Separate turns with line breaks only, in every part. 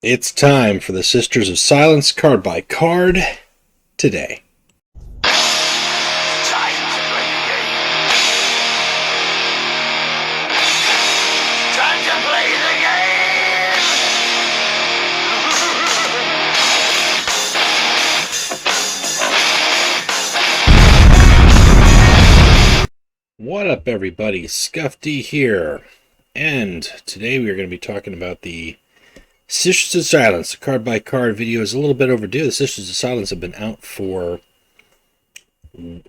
It's time for the Sisters of Silence card by card today.
Time to play the game. Time to play the game.
What up, everybody? Scuff D here, and today we are going to be talking about the Sisters of Silence. The card by card video is a little bit overdue. The Sisters of Silence have been out for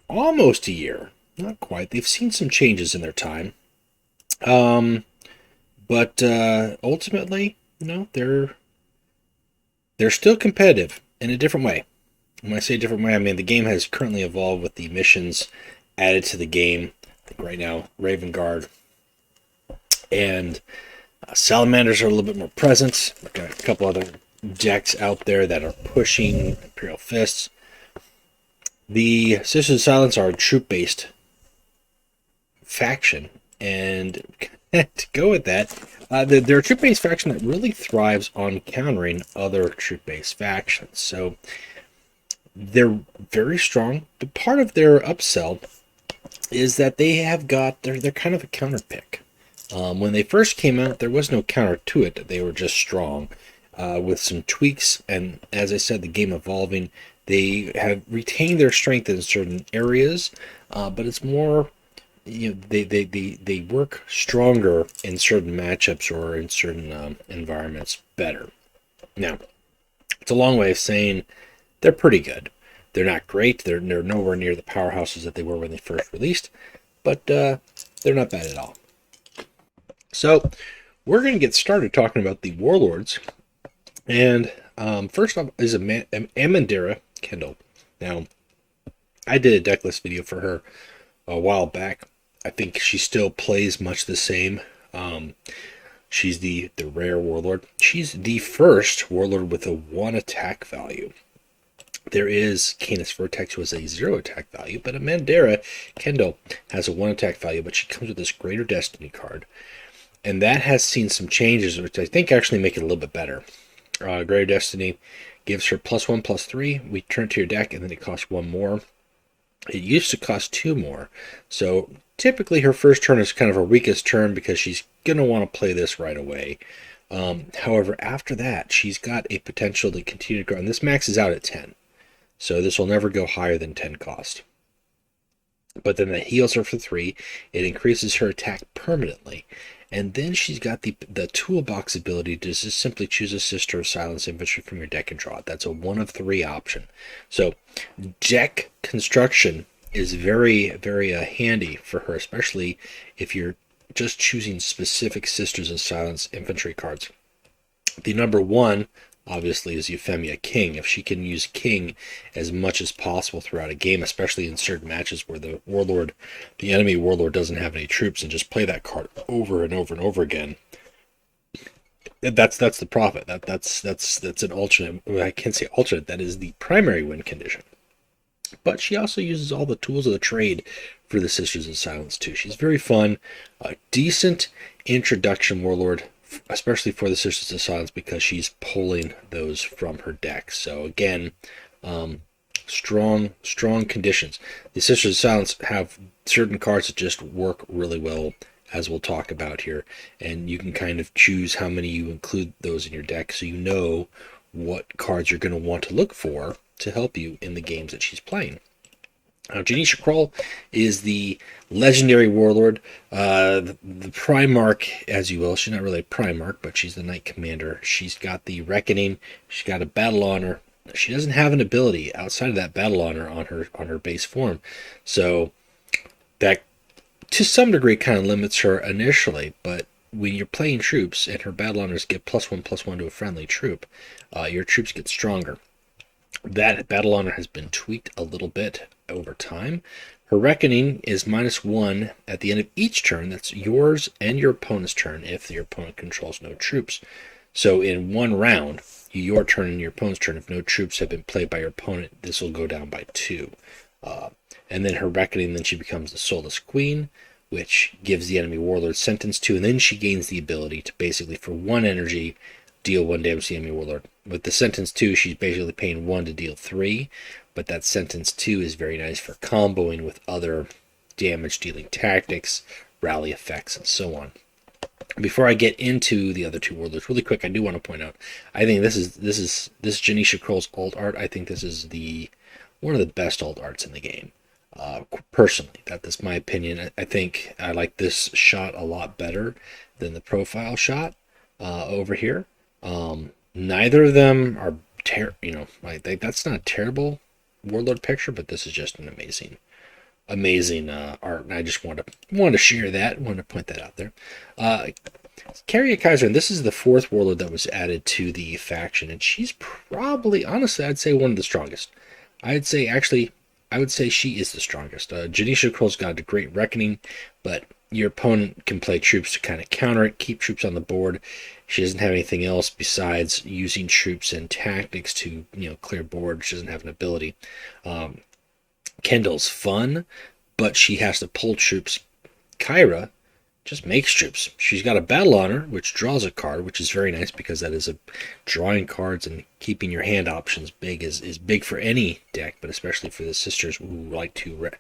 almost a year. Not quite. They've seen some changes in their time. But ultimately, they're still competitive in a different way. When I say different way, I mean the game has currently evolved with the missions added to the game. I think right now, Raven Guard and Salamanders are a little bit more present. We've got a couple other decks out there that are pushing Imperial Fists. The Sisters of Silence are a troop-based faction, and to go with that, they're a troop-based faction that really thrives on countering other troop-based factions. So they're very strong, but part of their upsell is that they have got, they're kind of a counter pick. When they first came out, there was no counter to it. They were just strong with some tweaks. And as I said, the game evolving, they have retained their strength in certain areas, but it's more, they work stronger in certain matchups or in certain environments better. Now, it's a long way of saying they're pretty good. They're not great. They're nowhere near the powerhouses that they were when they first released, but they're not bad at all. So we're going to get started talking about the Warlords. And first off is Amandara Kendall. Now, I did a deck list video for her a while back. I think she still plays much the same. She's the rare Warlord. She's the first Warlord with a 1 attack value. There is Canis Vertex, who has a 0 attack value, but Amandara Kendall has a 1 attack value, but she comes with this Greater Destiny card. And that has seen some changes, which I think actually make it a little bit better. Greater Destiny gives her +1/+3. We turn to your deck, and then it costs 1 more. It used to cost 2 more. So typically her first turn is kind of her weakest turn because she's going to want to play this right away. However, after that, she's got a potential to continue to grow. And this maxes out at 10. So this will never go higher than 10 cost. But then that heals her for 3. It increases her attack permanently. And then she's got the toolbox ability to just simply choose a Sister of Silence infantry from your deck and draw it. That's a 1 of 3 option. So deck construction is very, very handy for her, especially if you're just choosing specific Sisters of Silence infantry cards. The number 1, obviously, is Euphemia King. If she can use King as much as possible throughout a game, especially in certain matches where the enemy Warlord doesn't have any troops, and just play that card over and over and over again, that's the profit. That's an alternate. I can't say alternate. That is the primary win condition. But she also uses all the tools of the trade for the Sisters of Silence too. She's very fun, a decent introduction Warlord, especially for the Sisters of Silence, because she's pulling those from her deck. So again, strong conditions. The Sisters of Silence have certain cards that just work really well, as we'll talk about here, and you can kind of choose how many you include those in your deck, so you know what cards you're going to want to look for to help you in the games that she's playing. Now, Janisha Crawl is the legendary Warlord, the Primarch, as you will. She's not really a Primarch, but she's the Knight Commander. She's got the Reckoning. She's got a Battle Honor. She doesn't have an ability outside of that Battle Honor on her base form, so that to some degree kind of limits her initially. But when you're playing troops and her Battle Honors get +1/+1 to a friendly troop, your troops get stronger. That Battle Honor has been tweaked a little bit over time. Her Reckoning is -1 at the end of each turn. That's yours and your opponent's turn if your opponent controls no troops. So in one round, your turn and your opponent's turn, if no troops have been played by your opponent, this will go down by 2. And then her Reckoning, then she becomes the Soulless Queen, which gives the enemy warlord sentence to, and then she gains the ability to basically, for 1 energy, deal 1 damage to the enemy warlord. With the Sentence 2, she's basically paying 1 to deal 3, but that Sentence 2 is very nice for comboing with other damage-dealing tactics, rally effects, and so on. Before I get into the other 2 warlords, really quick, I do want to point out, I think this Janisha Crawl's alt art, I think this is one of the best alt arts in the game. Personally, that's my opinion. I think I like this shot a lot better than the profile shot over here. Neither of them are that's not a terrible warlord picture, but this is just an amazing art, and I just want to share that. Want to point that out there. Carrie Kaiser, and this is the 4th warlord that was added to the faction, and she's probably, honestly, I'd say one of the strongest. I would say she is the strongest. Janisha Crawl's got a great reckoning, but your opponent can play troops to kind of counter it, keep troops on the board. She doesn't have anything else besides using troops and tactics to clear board. She doesn't have an ability. Kendall's fun, but she has to pull troops. Kyra just makes troops. She's got a battle honor, which draws a card, which is very nice because that is drawing cards and keeping your hand options big is big for any deck, but especially for the sisters who like to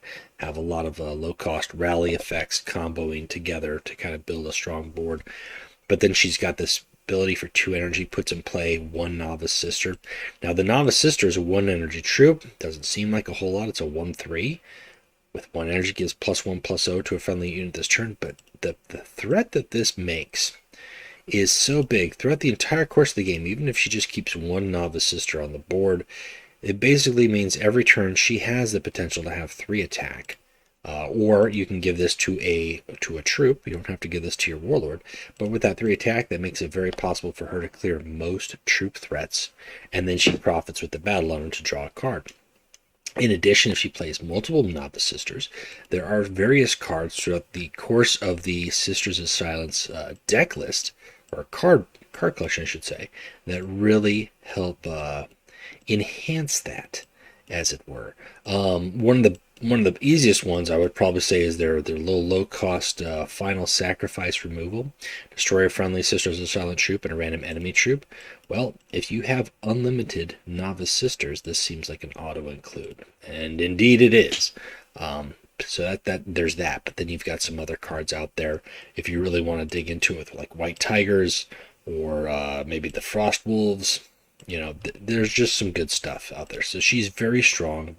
have a lot of low-cost rally effects comboing together to kind of build a strong board. But then she's got this ability for 2 energy, puts in play 1 Novice Sister. Now, the Novice Sister is a 1 energy troop. Doesn't seem like a whole lot. It's a 1/3. With 1 energy, gives +1/+0 to a friendly unit this turn. But the threat that this makes is so big throughout the entire course of the game, even if she just keeps 1 Novice Sister on the board, it basically means every turn she has the potential to have 3 attack. Or you can give this to a troop. You don't have to give this to your warlord. But with that 3 attack, that makes it very possible for her to clear most troop threats. And then she profits with the battle honor to draw a card. In addition, if she plays multiple Novice Sisters, there are various cards throughout the course of the Sisters of Silence deck list, or card collection, I should say, that really help enhance that, as it were. One of the easiest ones I would probably say is their low cost final sacrifice removal. Destroy a friendly Sisters of Silent troop and a random enemy troop. Well, if you have unlimited Novice Sisters, this seems like an auto include, and indeed it is. So that there's that, but then you've got some other cards out there if you really want to dig into it, like White Tigers or maybe the Frost Wolves. There's just some good stuff out there. So she's very strong,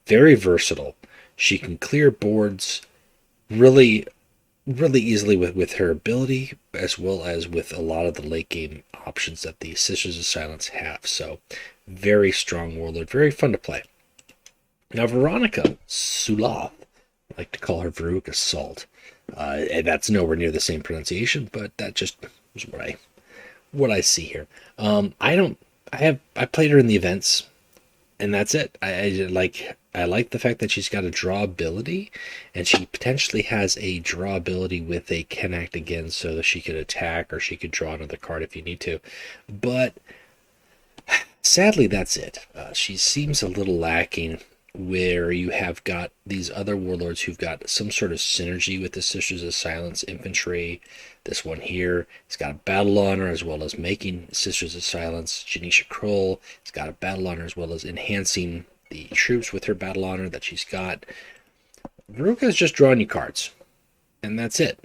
very versatile. She can clear boards really easily with her ability, as well as with a lot of the late game options that the Sisters of Silence have. So very strong warlord, very fun to play. Now Veronica Sula, I like to call her Veruca Salt. And that's nowhere near the same pronunciation, but that just is what I see here. I played her in the events, and that's it. I like the fact that she's got a draw ability, and she potentially has a draw ability with a can act again, so that she could attack or she could draw another card if you need to. But sadly, that's it. She seems a little lacking, where you have got these other warlords who've got some sort of synergy with the Sisters of Silence infantry. This one here, it's got a battle honor as well as making Sisters of Silence. Janisha Crawl, it's got a battle honor as well as enhancing the troops with her battle honor that she's got. Veruca's just drawing you cards, and that's it.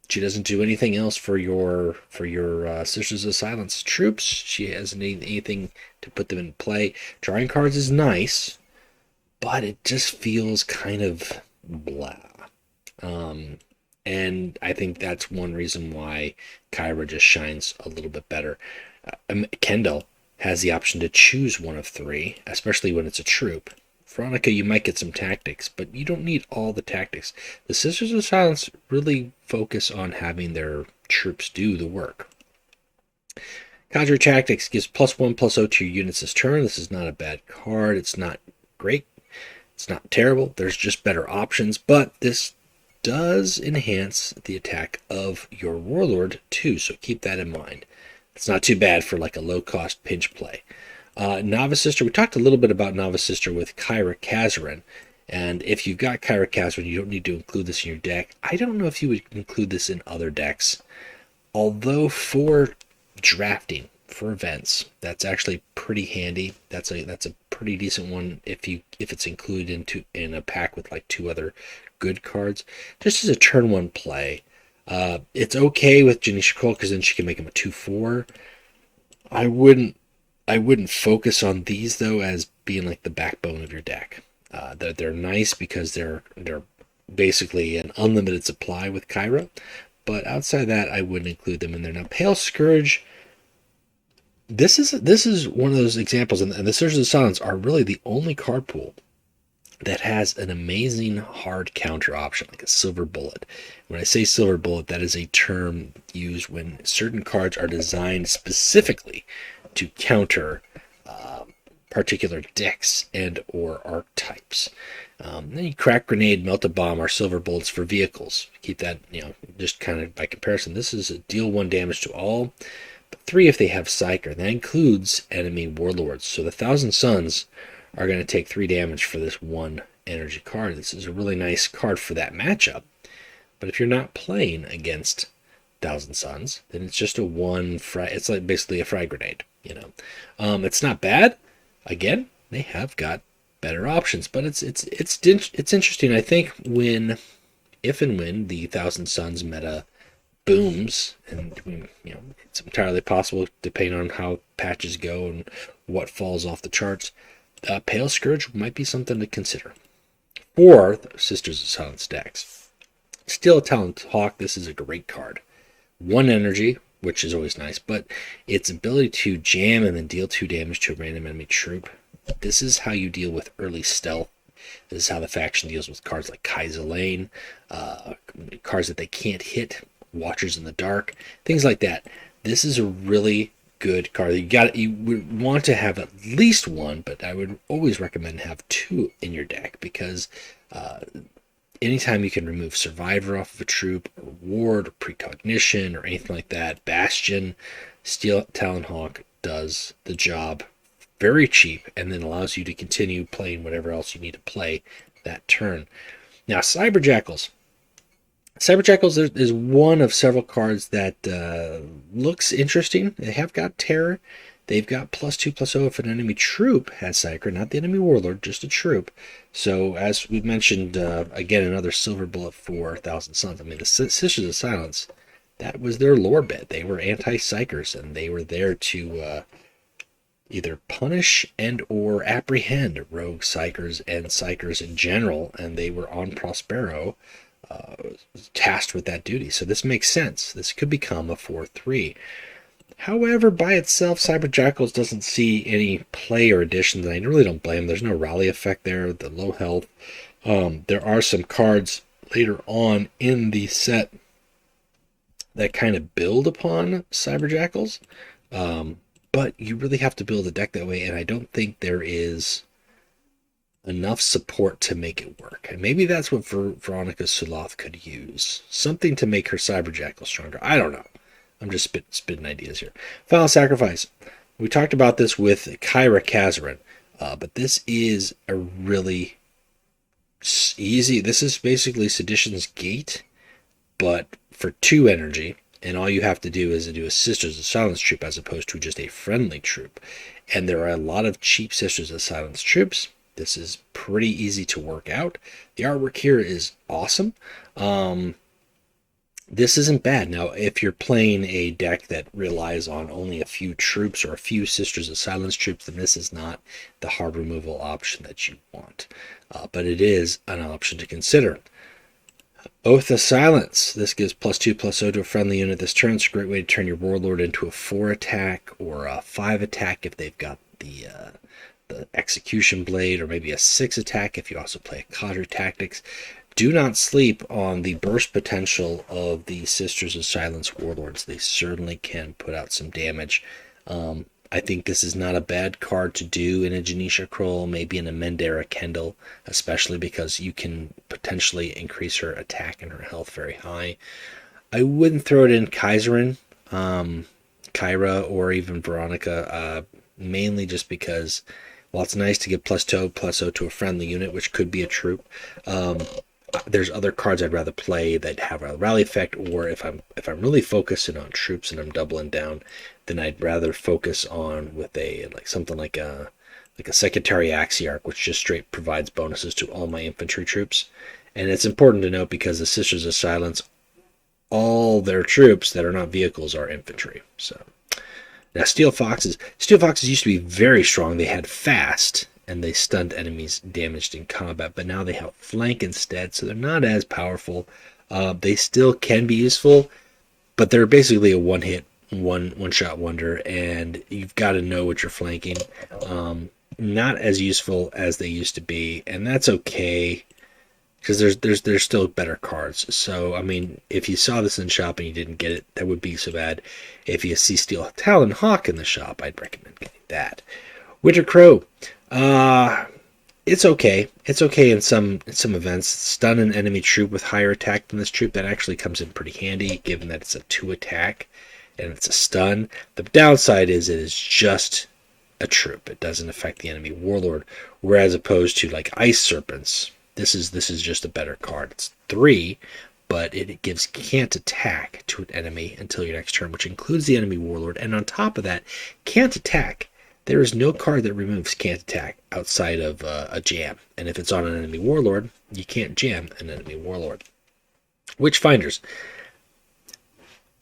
She doesn't do anything else for your Sisters of Silence troops. She hasn't anything to put them in play. Drawing cards is nice, but it just feels kind of blah. And I think that's one reason why Kyra just shines a little bit better. Kendall has the option to choose one of 3, especially when it's a troop. Veronica, you might get some tactics, but you don't need all the tactics. The Sisters of Silence really focus on having their troops do the work. Cadre Tactics gives +1/+0 to your units this turn. This is not a bad card. It's not great. It's not terrible. There's just better options, but this does enhance the attack of your warlord too, so keep that in mind. It's not too bad for like a low-cost pinch play. Novice Sister, we talked a little bit about Novice Sister with Kyra Kazarin, and if you've got Kyra Kazarin, you don't need to include this in your deck. I don't know if you would include this in other decks, although for drafting, for events. That's actually pretty handy. That's a pretty decent one if it's included in a pack with like 2 other good cards. Just as a turn 1 play. It's okay with Janisha Crawl because then she can make him a 2/4. I wouldn't focus on these though as being like the backbone of your deck. They're nice because they're basically an unlimited supply with Kyra, but outside of that, I wouldn't include them in there. Now, Pale Scourge, this is one of those examples, and the Sisters of Silence are really the only card pool that has an amazing hard counter option, like a silver bullet. When I say silver bullet, that is a term used when certain cards are designed specifically to counter particular decks and or archetypes. Then you crack grenade, melt a bomb, or silver bullets for vehicles. Keep that, just kind of by comparison. This is a deal 1 damage to all, but 3 if they have psyker. That includes enemy warlords. So the Thousand Suns are going to take 3 damage for this 1 energy card. This is a really nice card for that matchup. But if you're not playing against Thousand Suns, then it's just a 1 frag. It's like basically a frag grenade. It's not bad. Again, they have got better options, but it's interesting. I think if and when the Thousand Suns meta booms, and it's entirely possible depending on how patches go and what falls off the charts. Pale Scourge might be something to consider for the Sisters of Silence decks. Steel Talent Hawk, this is a great card. 1 energy, which is always nice, but its ability to jam and then deal 2 damage to a random enemy troop. This is how you deal with early stealth. This is how the faction deals with cards like Kaiser Lane, cards that they can't hit, Watchers in the Dark, things like that. This is a really good card. You would want to have at least 1, but I would always recommend have 2 in your deck because anytime you can remove Survivor off of a troop, or Ward, or Precognition, or anything like that, Bastion, Steel Talonhawk does the job very cheap and then allows you to continue playing whatever else you need to play that turn. Now, Cyber Jackals. Cyber Jackals is one of several cards that looks interesting. They have got Terror. They've got +2/+0 if an enemy troop has Psyker, not the enemy warlord, just a troop. So, as we mentioned, again, another silver bullet for Thousand Suns. I mean, the Sisters of Silence, that was their lore bit. They were anti-psykers, and they were there to either punish and or apprehend rogue psykers and psykers in general, and they were on Prospero, tasked with that duty. So this makes sense. This could become a 4/3. However, by itself, Cyber Jackals doesn't see any play or additions, and I really don't blame them. There's no rally effect there, the low health. There are some cards later on in the set that kind of build upon Cyber Jackals, but you really have to build a deck that way, and I don't think there is enough support to make it work. And maybe that's what Veronica Sula could use. Something to make her Cyber Jackal stronger. I don't know. I'm just spitting ideas here. Final Sacrifice. We talked about this with Kyra Kazarin, but this is a really easy. This is basically Sedition's Gate, but for 2 energy, and all you have to do is do a Sisters of Silence troop as opposed to just a friendly troop. And there are a lot of cheap Sisters of Silence troops. This is pretty easy to work out. The artwork here is awesome. This isn't bad. Now, if you're playing a deck that relies on only a few troops or a few Sisters of Silence troops, then this is not the hard removal option that you want. But it is an option to consider. Oath of Silence. This gives +2/+0 to a friendly unit this turn. It's a great way to turn your Warlord into a 4 attack or a 5 attack if they've got the Execution Blade, or maybe a 6 attack if you also play Cadre Tactics. Do not sleep on the burst potential of the Sisters of Silence Warlords. They certainly can put out some damage. I think this is not a bad card to do in a Janisha Crawl, maybe in a Amandara Kendall, especially because you can potentially increase her attack and her health very high. I wouldn't throw it in Kaiserin, Kyra, or even Veronica, mainly just because, while it's nice to give +2/+0 to a friendly unit, which could be a troop, there's other cards I'd rather play that have a rally effect, or if I'm really focusing on troops and I'm doubling down, then I'd rather focus on with a something like a Secretary Axiarch, which just straight provides bonuses to all my infantry troops. And it's important to note because the Sisters of Silence, all their troops that are not vehicles are infantry. So now Steel Foxes used to be very strong. They had fast and they stunned enemies damaged in combat, but now they have flank instead, so they're not as powerful. They still can be useful, but they're basically a one-hit, one-shot wonder, and you've got to know what you're flanking. Not as useful as they used to be, and that's okay, because there's still better cards. So, I mean, if you saw this in the shop and you didn't get it, that would be so bad. If you see Steel Talon Hawk in the shop, I'd recommend getting that. Winter Crow. It's okay. It's okay in some events. Stun an enemy troop with higher attack than this troop. That actually comes in pretty handy, given that it's a 2 attack and it's a stun. The downside is it is just a troop. It doesn't affect the enemy warlord. Whereas opposed to like Ice Serpents, this is just a better card. It's 3, but it gives can't attack to an enemy until your next turn, which includes the enemy warlord. And on top of that, can't attack. There is no card that removes can't attack outside of a jam. And if it's on an enemy warlord, you can't jam an enemy warlord. Witchfinders.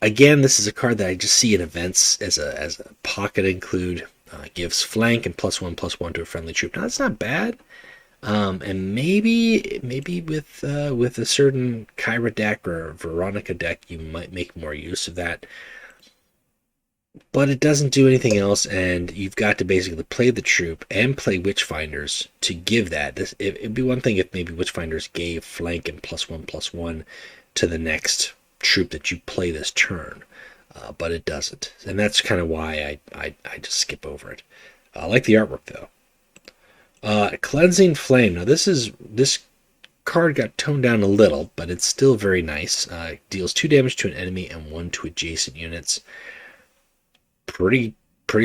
Again, this is a card that I just see in events as a pocket include. Gives flank and +1/+1 to a friendly troop. Now that's not bad. And maybe with a certain Kyra deck or Veronica deck, you might make more use of that. But it doesn't do anything else, and you've got to basically play the troop and play Witchfinders to give that. It'd be one thing if maybe Witchfinders gave flank and +1/+1 to the next troop that you play this turn, but it doesn't, and that's kind of why I just skip over it. I like the artwork though. Cleansing Flame. Now this card got toned down a little, but it's still very nice. Deals 2 damage to an enemy and 1 to adjacent units. Pretty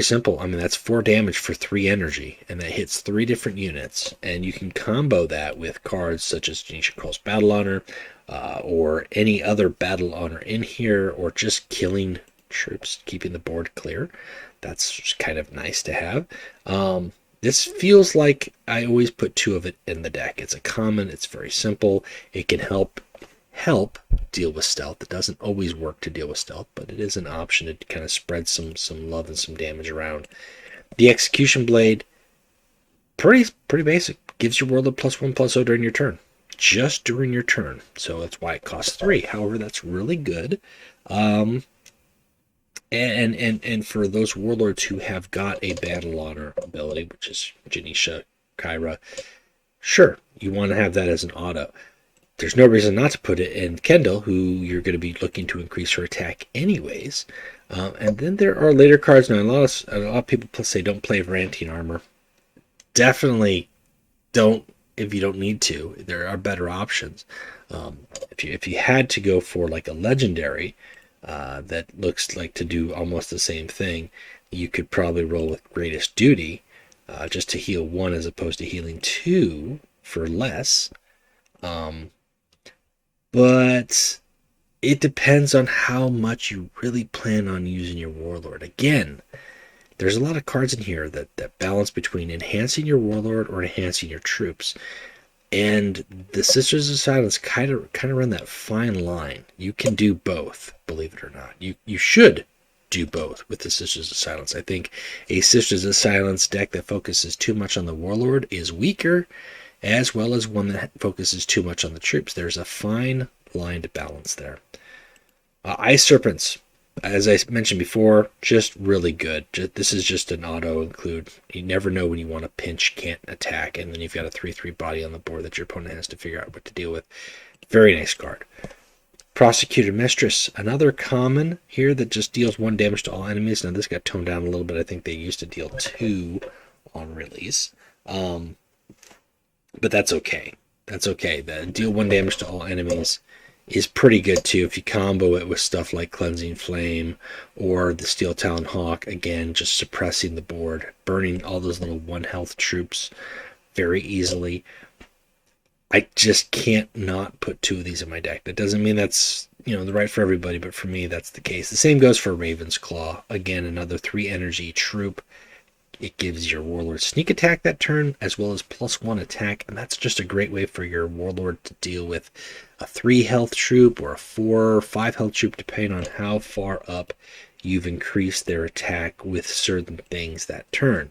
simple. I mean, that's 4 damage for 3 energy, and that hits 3 different units. And you can combo that with cards such as Janisha Crawl's Battle Honor, or any other Battle Honor in here, or just killing troops, keeping the board clear. That's just kind of nice to have. This feels like I always put 2 of it in the deck. It's a common. It's very simple. It can help deal with stealth. It doesn't always work to deal with stealth, but it is an option to kind of spread some love and some damage around. The Execution Blade, pretty basic. Gives your warlord +1/+0 during your turn. Just during your turn. So that's why it costs 3. However, that's really good. And for those warlords who have got a Battle Honor ability, which is Janisha, Kyra, sure, you want to have that as an auto. There's no reason not to put it in Kendall, who you're going to be looking to increase her attack anyways. And then there are later cards. Now, a lot of people say don't play Varantian Armor. Definitely don't if you don't need to. There are better options. If you had to go for like a legendary that looks like to do almost the same thing, you could probably roll with Greatest Duty just to heal 1 as opposed to healing 2 for less. But it depends on how much you really plan on using your warlord. Again, there's a lot of cards in here that balance between enhancing your warlord or enhancing your troops. And the Sisters of Silence kind of run that fine line. You can do both, believe it or not. You should do both with the Sisters of Silence. I think a Sisters of Silence deck that focuses too much on the warlord is weaker, as well as one that focuses too much on the troops. There's a fine line to balance there. Ice Serpents, as I mentioned before, just really good. This is just an auto include. You never know when you want to pinch, can't attack, and then you've got a 3/3 body on the board that your opponent has to figure out what to deal with. Very nice card. Prosecuted Mistress, another common here that just deals 1 damage to all enemies. Now this got toned down a little bit. I think they used to deal 2 on release. But that's okay. That's okay. The deal 1 damage to all enemies is pretty good too if you combo it with stuff like Cleansing Flame or the Steel Talon Hawk. Again, just suppressing the board, burning all those little 1 health troops very easily. I just can't not put 2 of these in my deck. That doesn't mean that's, the right for everybody, but for me, that's the case. The same goes for Raven's Claw. Again, another 3 energy troop. It gives your Warlord sneak attack that turn, as well as +1 attack, and that's just a great way for your Warlord to deal with a 3 health troop or a 4 or 5 health troop, depending on how far up you've increased their attack with certain things that turn.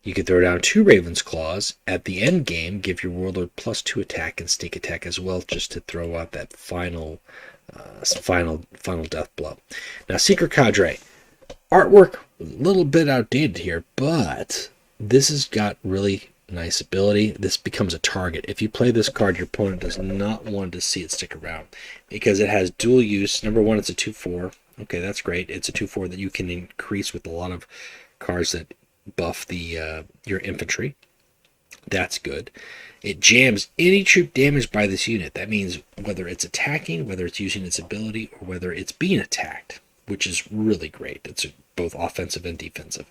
You could throw down 2 Raven's Claws at the end game, give your Warlord +2 attack and sneak attack as well, just to throw out that final death blow. Now, Psyker Cadre. Artwork, a little bit outdated here, but this has got really nice ability. This becomes a target. If you play this card, your opponent does not want to see it stick around because it has dual use. Number one, it's a 2/4. Okay, that's great. It's a 2/4 that you can increase with a lot of cards that buff your infantry. That's good. It jams any troop damaged by this unit. That means whether it's attacking, whether it's using its ability, or whether it's being attacked, which is really great. It's both offensive and defensive.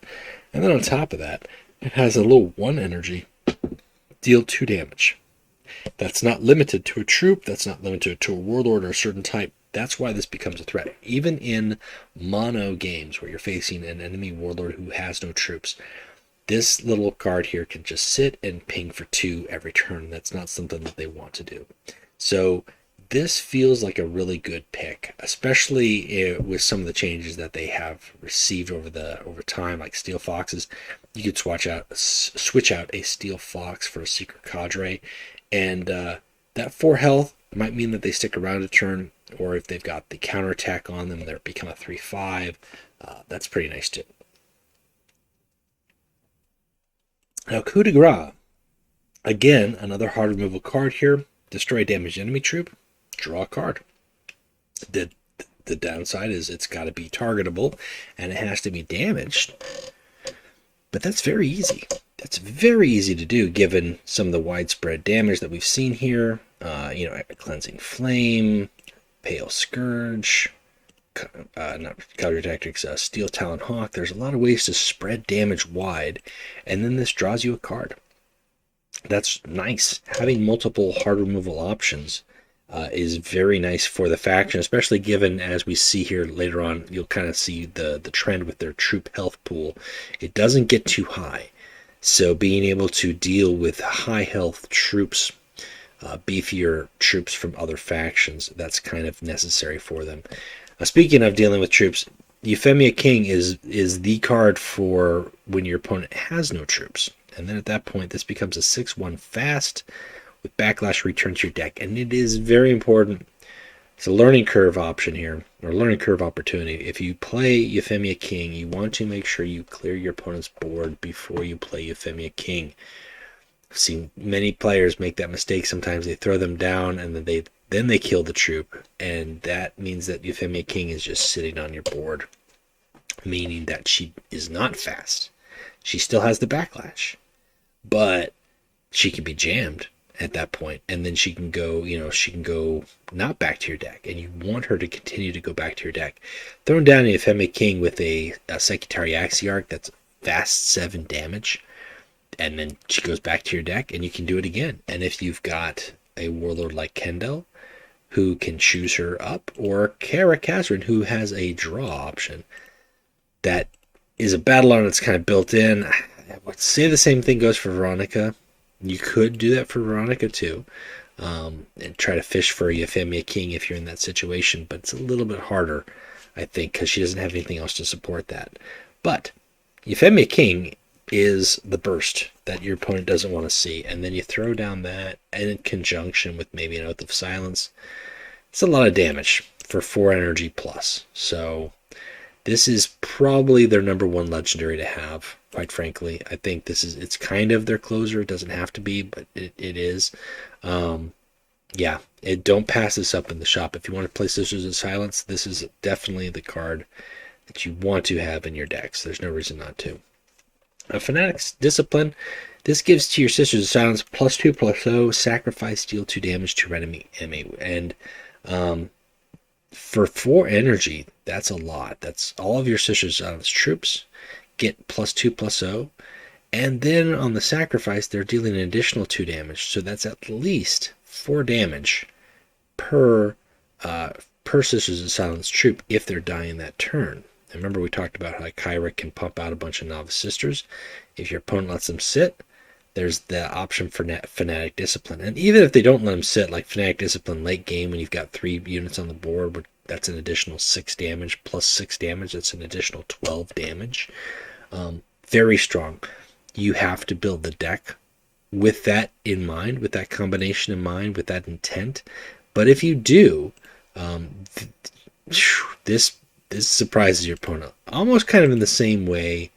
And then on top of that, it has a little 1 energy, deal 2 damage. That's not limited to a troop. That's not limited to a warlord or a certain type. That's why this becomes a threat. Even in mono games where you're facing an enemy warlord who has no troops, this little card here can just sit and ping for 2 every turn. That's not something that they want to do. So this feels like a really good pick, especially with some of the changes that they have received over time, like Steel Foxes. You could switch out a Steel Fox for a Psyker Cadre, and that 4 health might mean that they stick around a turn, or if they've got the counterattack on them, they're become a 3/5. That's pretty nice too. Now, Coup De Gras. Again, another hard removal card here. Destroy a damaged enemy troop. Draw a card. The downside is it's got to be targetable and it has to be damaged. But that's very easy. That's very easy to do given some of the widespread damage that we've seen here. Cleansing Flame, Pale Scourge, not Counter Tactics, Steel Talon Hawk. There's a lot of ways to spread damage wide, and then this draws you a card. That's nice. Having multiple hard removal options is very nice for the faction, especially given, as we see here later on, you'll kind of see the trend with their troop health pool. It doesn't get too high. So being able to deal with high health troops, beefier troops from other factions, that's kind of necessary for them. Speaking of dealing with troops, Euphemia King is the card for when your opponent has no troops. And then at that point, this becomes a 6/1 fast with backlash return to your deck. And it is very important. It's a learning curve option here, or learning curve opportunity. If you play Euphemia King, you want to make sure you clear your opponent's board before you play Euphemia King. I've seen many players make that mistake. Sometimes they throw them down and then they kill the troop. And that means that Euphemia King is just sitting on your board, meaning that she is not fast. She still has the backlash, but she can be jammed at that point, and then she can go not back to your deck, and you want her to continue to go back to your deck. Throwing down a Euphemia King with a Psychitari Axiarch, that's fast 7 damage, and then she goes back to your deck, and you can do it again. And if you've got a warlord like Kendall, who can choose her up, or Kara Kazrin, who has a draw option, that is a battle armor that's kind of built in. I would say the same thing goes for Veronica. You could do that for Veronica too, and try to fish for Euphemia King if you're in that situation, but it's a little bit harder, I think, because she doesn't have anything else to support that. But Euphemia King is the burst that your opponent doesn't want to see, and then you throw down that, and in conjunction with maybe an Oath of Silence, it's a lot of damage for 4 energy plus. So this is probably their number 1 legendary to have, quite frankly. I think it's kind of their closer. It doesn't have to be, but it is. Don't pass this up in the shop. If you want to play Sisters of Silence, this is definitely the card that you want to have in your decks. There's no reason not to. Fanatic's Discipline. This gives to your Sisters of Silence +2/+0, sacrifice, deal 2 damage to enemy. And for 4 energy, that's a lot. That's all of your Sisters of Silence troops get +2/+0, And then on the sacrifice, they're dealing an additional 2 damage. So that's at least 4 damage per Sisters of Silence troop if they're dying that turn. And remember we talked about how Kyra can pump out a bunch of Novice Sisters. If your opponent lets them sit, there's the option for Fanatic Discipline. And even if they don't let them sit, like Fanatic Discipline late game when you've got 3 units on the board, that's an additional 6 damage, plus 6 damage, that's an additional 12 damage. Very strong. You have to build the deck with that in mind, with that combination in mind, with that intent. But if you do, this surprises your opponent. Almost kind of in the same way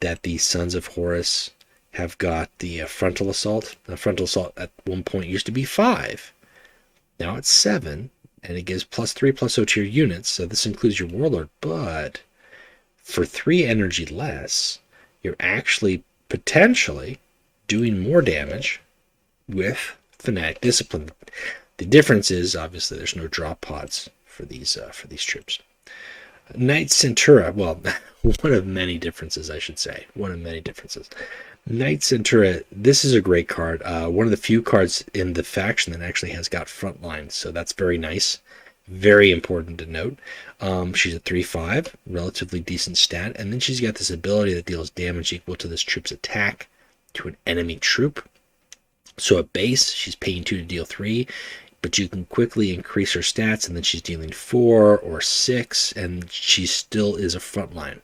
that the Sons of Horus have got the Frontal Assault. The Frontal Assault at one point used to be 5. Now it's 7, and it gives +3/+0 to your units, so this includes your Warlord. But for 3 energy less, you're actually potentially doing more damage with Fanatic Discipline. The difference is, obviously, there's no drop pods for these troops. Knight Centura, well, one of many differences, I should say. One of many differences. Knight Centura, this is a great card. One of the few cards in the faction that actually has got front lines, so that's very nice. Very important to note. She's a 3/5, relatively decent stat, and then she's got this ability that deals damage equal to this troop's attack to an enemy troop. So at base, she's paying 2 to deal 3, but you can quickly increase her stats, and then she's dealing 4 or 6, and she still is a frontline.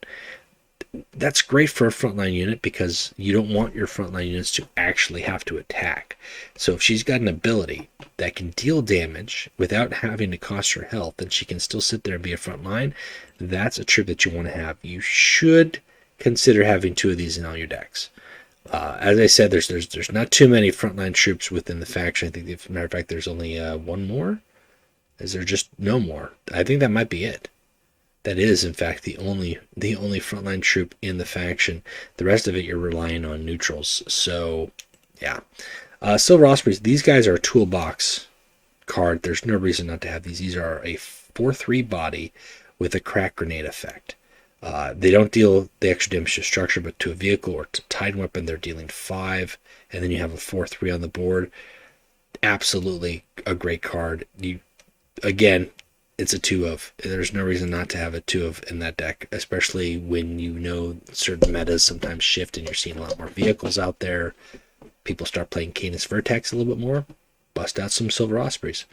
That's great for a frontline unit because you don't want your frontline units to actually have to attack. So if she's got an ability that can deal damage without having to cost her health, and she can still sit there and be a frontline, that's a troop that you want to have. You should consider having 2 of these in all your decks. As I said, there's not too many frontline troops within the faction. I think, as a matter of fact, there's only 1 more. Is there just no more? I think that might be it. That is, in fact, the only frontline troop in the faction. The rest of it, you're relying on neutrals. So, yeah. Silver Ospreys, these guys are a toolbox card. There's no reason not to have these. These are a 4/3 body with a crack grenade effect. They don't deal the extra damage to structure, but to a vehicle or to tied weapon, they're dealing 5. And then you have a 4/3 on the board. Absolutely a great card. Again, it's a 2 of. There's no reason not to have a 2 of in that deck, especially when you know certain metas sometimes shift and you're seeing a lot more vehicles out there. People start playing Canis Vertex a little bit more. Bust out some Silver Ospreys.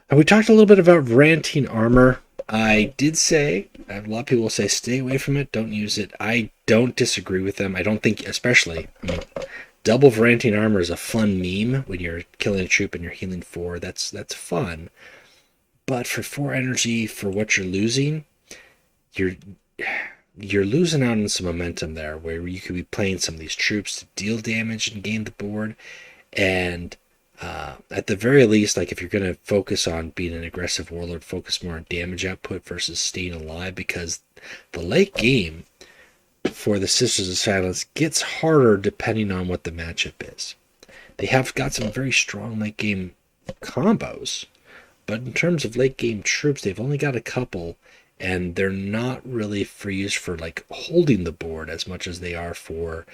And we talked a little bit about Varantian Armor. I did say, a lot of people will say, stay away from it, don't use it. I don't disagree with them. I don't think, double Varantian Armor is a fun meme when you're killing a troop and you're healing 4. That's fun. But for 4 energy, for what you're losing, you're losing out on some momentum there, where you could be playing some of these troops to deal damage and gain the board. And at the very least, like if you're going to focus on being an aggressive warlord, focus more on damage output versus staying alive, because the late game for the Sisters of Silence gets harder depending on what the matchup is. They have got some very strong late game combos, but in terms of late game troops, they've only got a couple, and they're not really for use for like holding the board as much as they are for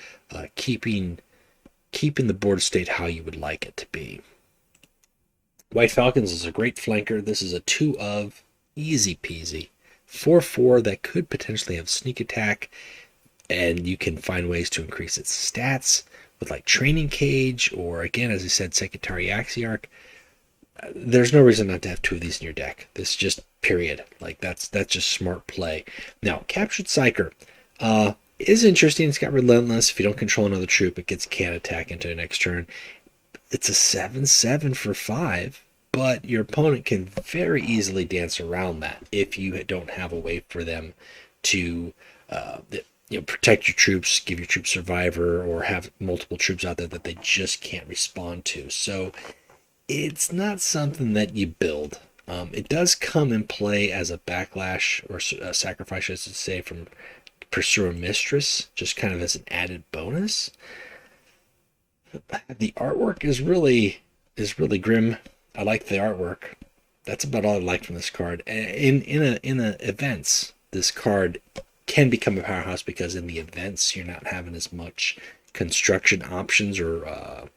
keeping the board state how you would like it to be. White Falcons is a great flanker. This is a 2 of, easy peasy. 4/4 that could potentially have sneak attack, and you can find ways to increase its stats with like Training Cage, or again, as I said, Secretary Axiarch. There's no reason not to have 2 of these in your deck. This is just period. Like that's just smart play. Now, Captured Psyker is interesting. It's got Relentless. If you don't control another troop, it gets can attack into the next turn. It's a 7/7 for 5, but your opponent can very easily dance around that if you don't have a way for them to protect your troops, give your troops survivor, or have multiple troops out there that they just can't respond to. So it's not something that you build. It does come in play as a backlash or a sacrifice, I should say, from Prosecuted Mistress, just kind of as an added bonus. The artwork is really grim. I like the artwork. That's about all I like from this card. In events, this card can become a powerhouse because in the events you're not having as much construction options, or I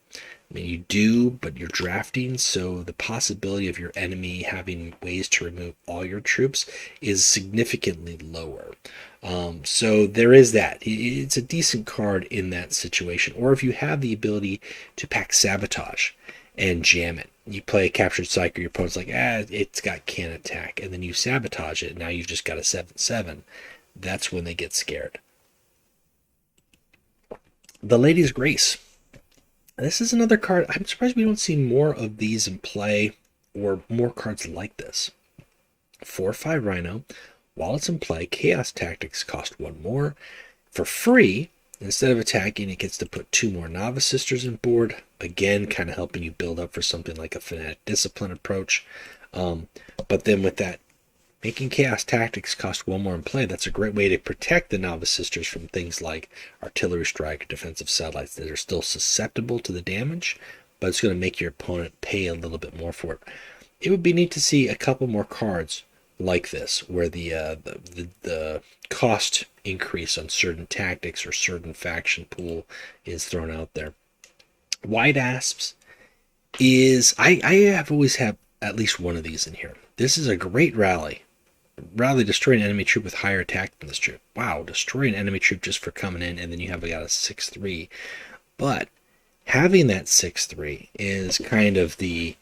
mean, you do, but you're drafting, so the possibility of your enemy having ways to remove all your troops is significantly lower. So there is that. It's a decent card in that situation. Or if you have the ability to pack Sabotage and jam it. You play a captured psyker, your opponent's like, it's got can attack, and then you sabotage it, and now you've just got a 7/7. That's when they get scared. The Lady's Grace. This is another card. I'm surprised we don't see more of these in play, or more cards like this. 4/5 Rhino. While it's in play, Chaos Tactics cost 1 more. For free, instead of attacking, it gets to put 2 more Novice Sisters in board. Again, kind of helping you build up for something like a Fanatic Discipline approach. But then with that, making Chaos Tactics cost 1 more in play, that's a great way to protect the Novice Sisters from things like Artillery Strike or Defensive Satellites that are still susceptible to the damage, but it's going to make your opponent pay a little bit more for it. It would be neat to see a couple more cards like this, where the cost increase on certain tactics or certain faction pool is thrown out there. White Asps is, I have always had at least one of these in here. This is a great rally. Rally, destroy an enemy troop with higher attack than this troop. Wow, destroy an enemy troop just for coming in, and then you have got a 6/3. But having that 6/3 is kind of the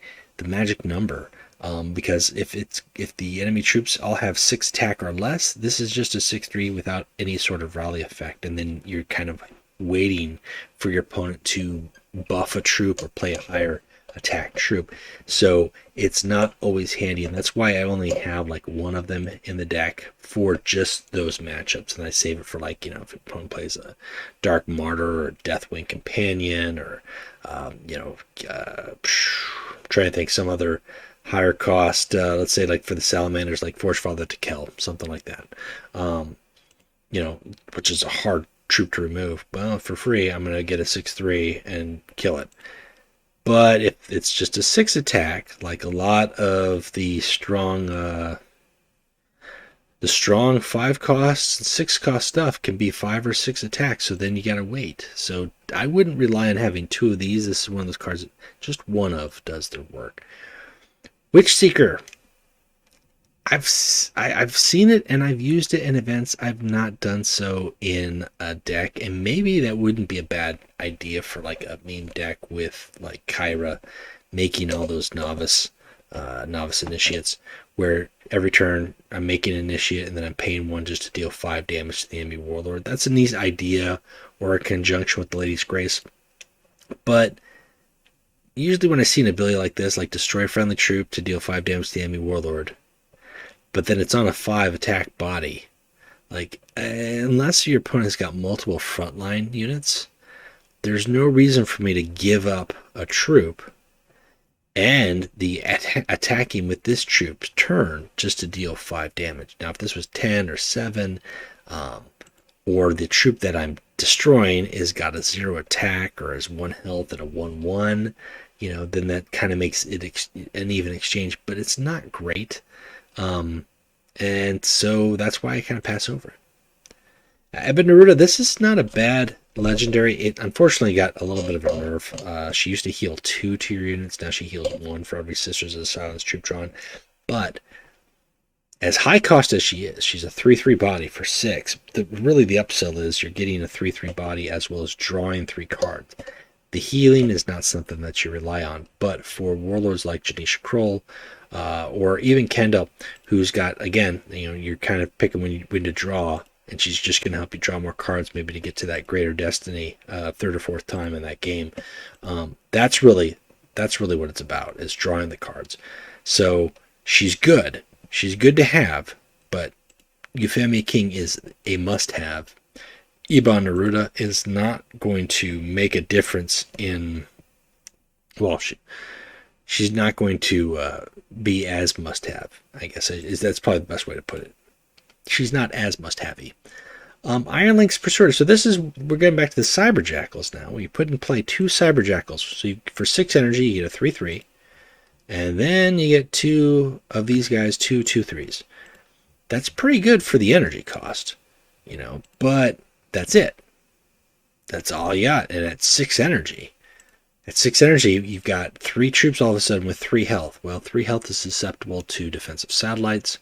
magic number. Because if the enemy troops all have 6 attack or less, this is just a 6/3 without any sort of rally effect, and then you're kind of waiting for your opponent to buff a troop or play a higher attack troop. So it's not always handy, and that's why I only have like one of them in the deck for just those matchups, and I save it for, like, if your opponent plays a Dark Martyr or Deathwing Companion, or trying to think some other higher cost, let's say like for the Salamanders, like Forge Father to Kill, something like that, which is a hard troop to remove. Well, for free, I'm going to get a 6/3 and kill it. But if it's just a 6 attack, like a lot of the strong 5 cost and 6 cost stuff can be 5 or 6 attacks, so then you got to wait. So I wouldn't rely on having 2 of these. This is one of those cards that just one of does their work. Witch Seeker. I've seen it and I've used it in events. I've not done so in a deck, and maybe that wouldn't be a bad idea for like a meme deck with like Kyra making all those novice initiates, where every turn I'm making an initiate and then I'm paying 1 just to deal 5 damage to the enemy warlord. That's a neat idea, or a conjunction with the Lady's Grace. But usually when I see an ability like this, like destroy a friendly troop to deal 5 damage to the enemy warlord, but then it's on a 5 attack body, like, unless your opponent's got multiple frontline units, there's no reason for me to give up a troop and the attacking with this troop's turn just to deal 5 damage. Now, if this was 10 or 7, or the troop that I'm destroying is got a 0 attack or has 1 health and a 1/1, then that kind of makes it an even exchange, but it's not great. And so that's why I kind of pass over it. Ebon Neruda, this is not a bad legendary. It unfortunately got a little bit of a nerf. She used to heal 2 to your units. Now she heals 1 for every Sisters of the Silence troop drawn. But as high cost as she is, she's a 3/3 body for 6. Really the upsell is you're getting a 3/3 body as well as drawing 3 cards. The healing is not something that you rely on, but for warlords like Janisha Crawl, or even Kendall, who's got, again, you're kind of picking when to draw, and she's just going to help you draw more cards, maybe to get to that greater destiny 3rd or 4th time in that game. That's really what it's about, is drawing the cards. So she's good. She's good to have, but Euphemia King is a must-have. Ebon Neruda is not going to make a difference in, well, she's not going to be as must-have, I guess. That's probably the best way to put it. She's not as must-have-y. Iron Link's Pursuer. So we're getting back to the Cyber Jackals now. We put in play 2 Cyber Jackals. So for 6 energy, you get a 3/3. And then you get 2 of these guys, 2 2/3s. That's pretty good for the energy cost. but that's it. That's all you got. And at 6 energy, you've got 3 troops all of a sudden with 3 health. Well, 3 health is susceptible to defensive satellites,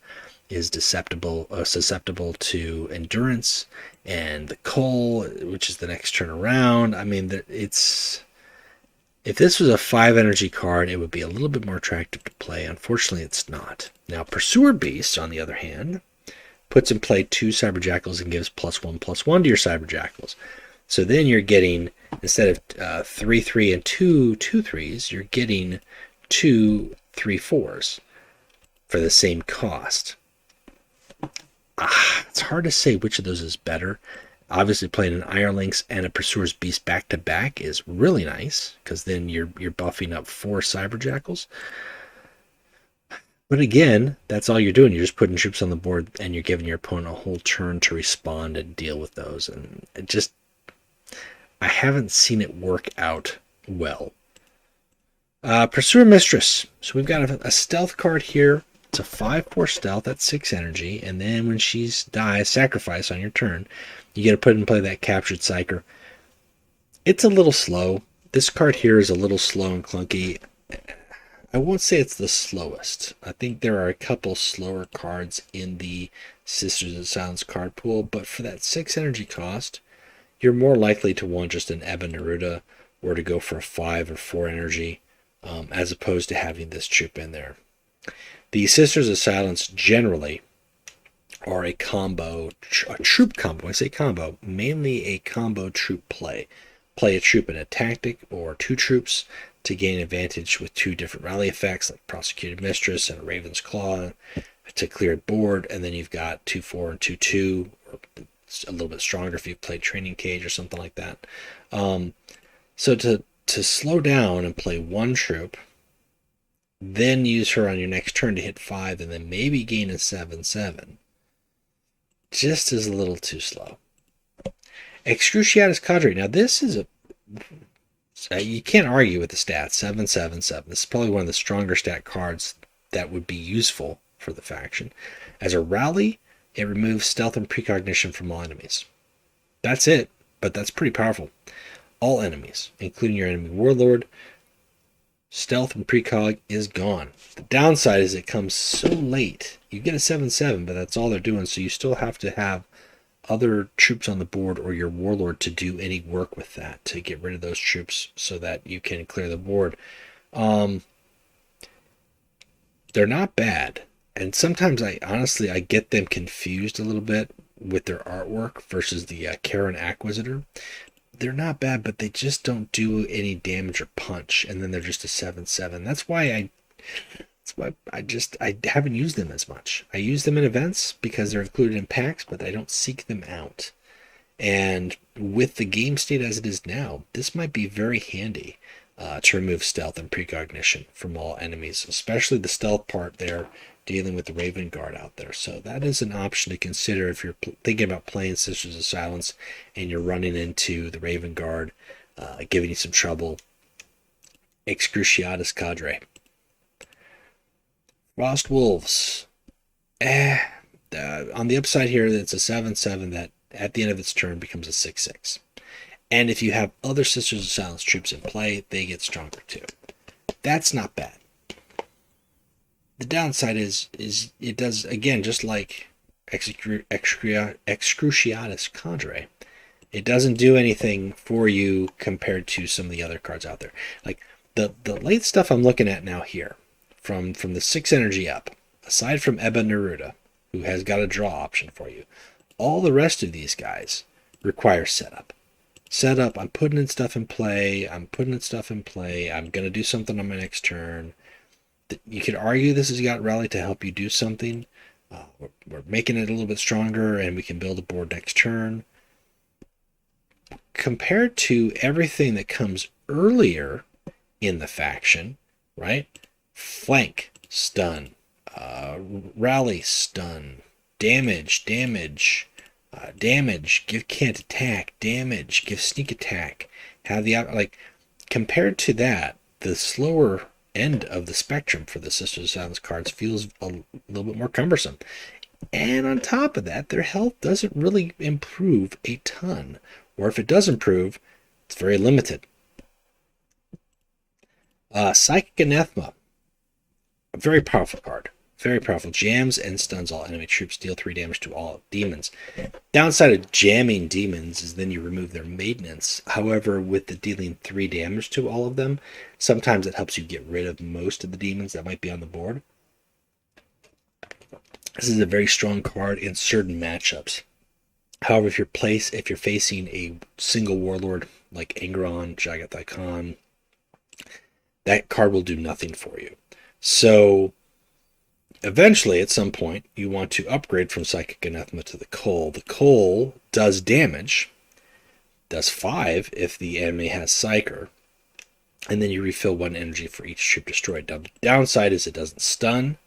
is susceptible to endurance, and the coal, which is the next turn around. I mean, if this was a 5 energy card, it would be a little bit more attractive to play. Unfortunately, it's not. Now, Pursuer Beast, on the other hand, puts in play 2 Cyber Jackals and gives +1/+1 to your Cyber Jackals. So then you're getting, instead of 3/3 and 2/3s, you're getting 2/3/4s for the same cost. It's hard to say which of those is better. Obviously, playing an Iron Lynx and a Pursuer's Beast back to back is really nice, because then you're buffing up 4 Cyber Jackals. But again, that's all you're doing. You're just putting troops on the board, and you're giving your opponent a whole turn to respond and deal with those. And I haven't seen it work out well. Pursuer Mistress. So we've got a stealth card here. It's a 5/4 stealth. That's 6 energy. And then when she dies, sacrifice on your turn, you get to put in play that captured psyker. It's a little slow. This card here is a little slow and clunky. I won't say it's the slowest. I think there are a couple slower cards in the Sisters of Silence card pool, but for that 6 energy cost, you're more likely to want just an Eba Neruda or to go for a 5 or 4 energy, as opposed to having this troop in there. The Sisters of Silence generally are a troop combo. When I say combo, mainly a combo troop play. Play a troop in a tactic or 2 troops to gain advantage with 2 different rally effects, like Prosecuted Mistress and Raven's Claw, to clear a board, and then you've got 2/4 and 2/2, or a little bit stronger if you've played Training Cage or something like that. So to slow down and play 1 troop, then use her on your next turn to hit 5, and then maybe gain a 7/7, just is a little too slow. Excruciatus Cadre. Now this is you can't argue with the stats. 7/7/7. This is probably one of the stronger stat cards that would be useful for the faction. As a rally, it removes stealth and precognition from all enemies. That's it, but that's pretty powerful. All enemies, including your enemy warlord, stealth and precog is gone. The downside is it comes so late. You get a 7/7, but that's all they're doing, so you still have to have other troops on the board or your warlord to do any work with that, to get rid of those troops so that you can clear the board. They're not bad, and sometimes I get them confused a little bit with their artwork versus the Karen Acquisitor. They're not bad, but they just don't do any damage or punch, and then they're just a 7/7. That's why I haven't used them as much. I use them in events because they're included in packs, but I don't seek them out. And with the game state as it is now, this might be very handy to remove stealth and precognition from all enemies, especially the stealth part there, dealing with the Raven Guard out there. So that is an option to consider if you're thinking about playing Sisters of Silence and you're running into the Raven Guard, giving you some trouble. Excruciatus Cadre. Frost Wolves. On the upside here, it's a 7/7 that at the end of its turn becomes a 6/6. And if you have other Sisters of Silence troops in play, they get stronger too. That's not bad. The downside is it does, again, just like Excruciatus Cadre, it doesn't do anything for you compared to some of the other cards out there. Like the late stuff I'm looking at now here, from the 6 energy up, aside from Eba Neruda, who has got a draw option for you, all the rest of these guys require setup. Setup, I'm putting in stuff in play, I'm going to do something on my next turn. You could argue this has got rally to help you do something. We're making it a little bit stronger, and we can build a board next turn. Compared to everything that comes earlier in the faction, right? Flank, stun, rally, stun, damage, give can't attack, damage, give sneak attack, have the, compared to that, the slower end of the spectrum for the Sisters of Silence cards feels a little bit more cumbersome. And on top of that, their health doesn't really improve a ton. Or if it does improve, it's very limited. Psychic Anathema. A very powerful card. Very powerful. Jams and stuns all enemy troops. Deal 3 damage to all demons. Downside of jamming demons is then you remove their maintenance. However, with the dealing 3 damage to all of them, sometimes it helps you get rid of most of the demons that might be on the board. This is a very strong card in certain matchups. However, if you're facing a single warlord like Angron, Jagathai Khan, that card will do nothing for you. So eventually, at some point, you want to upgrade from Psychic Anathema to the Coal. The Coal does damage, does 5 if the enemy has Psyker, and then you refill 1 energy for each troop destroyed. Now, the downside is it doesn't stun,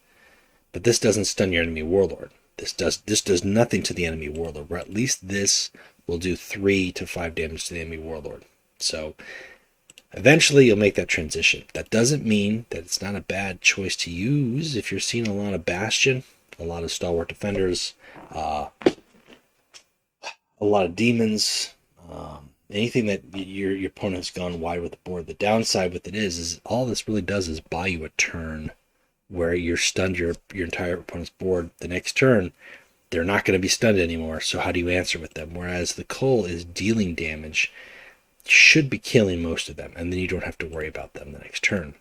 but this doesn't stun your enemy warlord. This does nothing to the enemy warlord, or at least this will do 3 to 5 damage to the enemy warlord. So eventually you'll make that transition. That doesn't mean that it's not a bad choice to use if you're seeing a lot of Bastion, a lot of Stalwart Defenders, a lot of Demons, anything that your opponent's gone wide with the board. The downside with it is all this really does is buy you a turn where you're stunned your entire opponent's board. The next turn, they're not going to be stunned anymore, so how do you answer with them? Whereas the Coal is dealing damage, should be killing most of them, and then you don't have to worry about them the next turn.